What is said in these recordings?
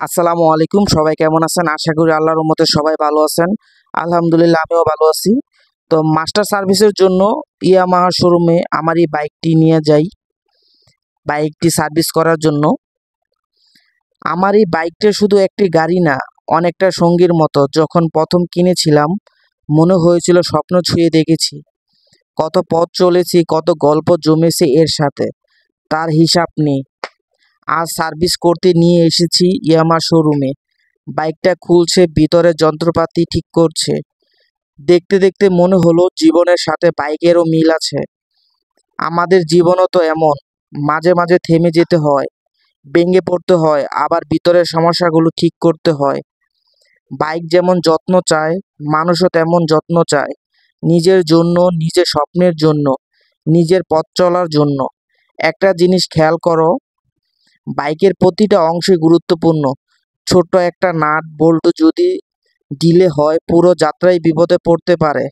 আসসালামু আলাইকুম। সবাই কেমন আছেন? আশা করি আল্লাহর রহমতে সবাই ভালো আছেন। আলহামদুলিল্লাহ আমিও ভালো আছি। তো মাস্টার সার্ভিসের জন্য ইয়ামাহা শোরুমে আমার এই বাইকটি নিয়ে যাই, বাইকটি সার্ভিস করার জন্য। আমার এই বাইকটা শুধু একটি গাড়ি না, অনেকটা সঙ্গীর মতো। যখন প্রথম কিনেছিলাম মনে হয়েছিল স্বপ্ন ছুঁয়ে দেখেছি। কত পথ চলেছি, কত গল্প জমেছে এর সাথে, তার হিসাব নেই। আজ সার্ভিস করতে নিয়ে এসেছি ইয়ামাহা শোরুমে। বাইকটা খুলছে, ভিতরে যন্ত্রপাতি ঠিক করছে। দেখতে দেখতে মনে হলো জীবনের সাথে বাইকেরও মিল আছে। আমাদের জীবনও তো এমন, মাঝে মাঝে থেমে যেতে হয়, ভেঙে পড়তে হয়, আবার ভিতরের সমস্যাগুলো ঠিক করতে হয়। বাইক যেমন যত্ন চায়, মানুষও তেমন যত্ন চায়, নিজের জন্য, নিজের স্বপ্নের জন্য, নিজের পথ চলার জন্য। একটা জিনিস খেয়াল করো, বাইকের প্রতিটা অংশই গুরুত্বপূর্ণ। ছোট্ট একটা নাট বল্টু যদি ঢিলে হয় পুরো যাত্রায় বিপদে পড়তে পারে।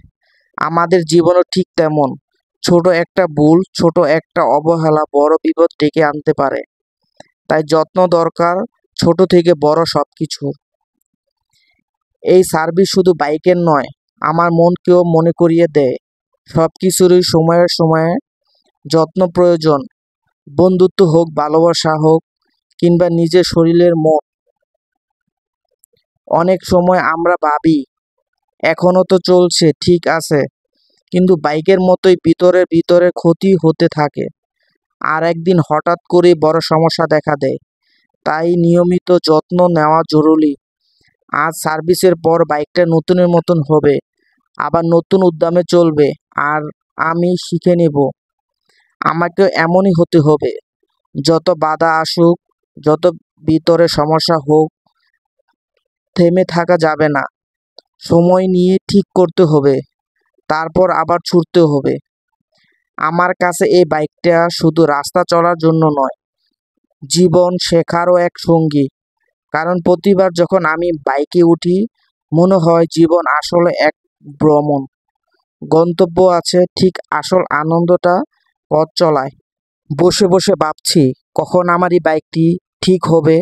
আমাদের জীবনও ঠিক তেমন। ছোট একটা ভুল, ছোট একটা অবহেলা বড় বিপদ ডেকে আনতে পারে। তাই যত্ন দরকার, ছোট থেকে বড় সবকিছু। এই সার্ভিস শুধু বাইকের নয়, আমার মনকেও মনে করিয়ে দেয় সবকিছুরই সময়ে সময়ে যত্ন প্রয়োজন। বন্ধুত্ব হোক, ভালোবাসা হোক, কিংবা নিজের শরীরের মন। অনেক সময় আমরা ভাবি এখনো তো চলছে, ঠিক আছে, কিন্তু বাইকের মতোই ভিতরে ভিতরে ক্ষতি হতে থাকে। আর একদিন হঠাৎ করে বড় সমস্যা দেখা দেয়। তাই নিয়মিত যত্ন নেওয়া জরুরি। আজ সার্ভিসের পর বাইকটা নতুনের মতন হবে, আবার নতুন উদ্যমে চলবে। আর আমি শিখে নেব, আমাকেও এমনই হতে হবে। যত বাধা আসুক, যত ভিতরে সমস্যা হোক, থেমে থাকা যাবে না। সময় নিয়ে ঠিক করতে হবে, তারপর আবার ছুটতে হবে। আমার কাছে এই বাইকটা শুধু রাস্তা চলার জন্য নয়, জীবন শেখারও এক সঙ্গী। কারণ প্রতিবার যখন আমি বাইকে উঠি মনে হয় জীবন আসলে এক ভ্রমণ। গন্তব্য আছে, ঠিক আসল আনন্দটা পথ চলায়। বসে বসে ভাবছি কখন আমার এই বাইকটি ঠিক হবে,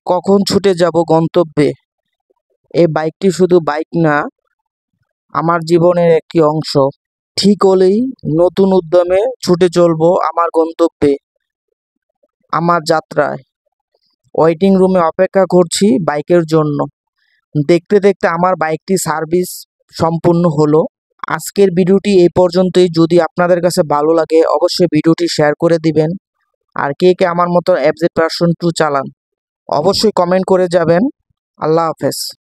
কখন ছুটে যাব গন্তব্যে। এই বাইকটি শুধু বাইক না, আমার জীবনের একটি অংশ। ঠিক হলেই নতুন উদ্যমে ছুটে চলবো আমার গন্তব্যে, আমার যাত্রায়। ওয়েটিং রুমে অপেক্ষা করছি বাইকের জন্য। দেখতে দেখতে আমার বাইকটি সার্ভিস সম্পূর্ণ হলো। আজকের ভিডিওটি এই পর্যন্তই। যদি আপনাদের কাছে ভালো লাগে অবশ্যই ভিডিওটি শেয়ার করে দিবেন। আর কে কে আমার মতো FZ ভার্সন 2 চালান অবশ্যই কমেন্ট করে যাবেন। আল্লাহ হাফেজ।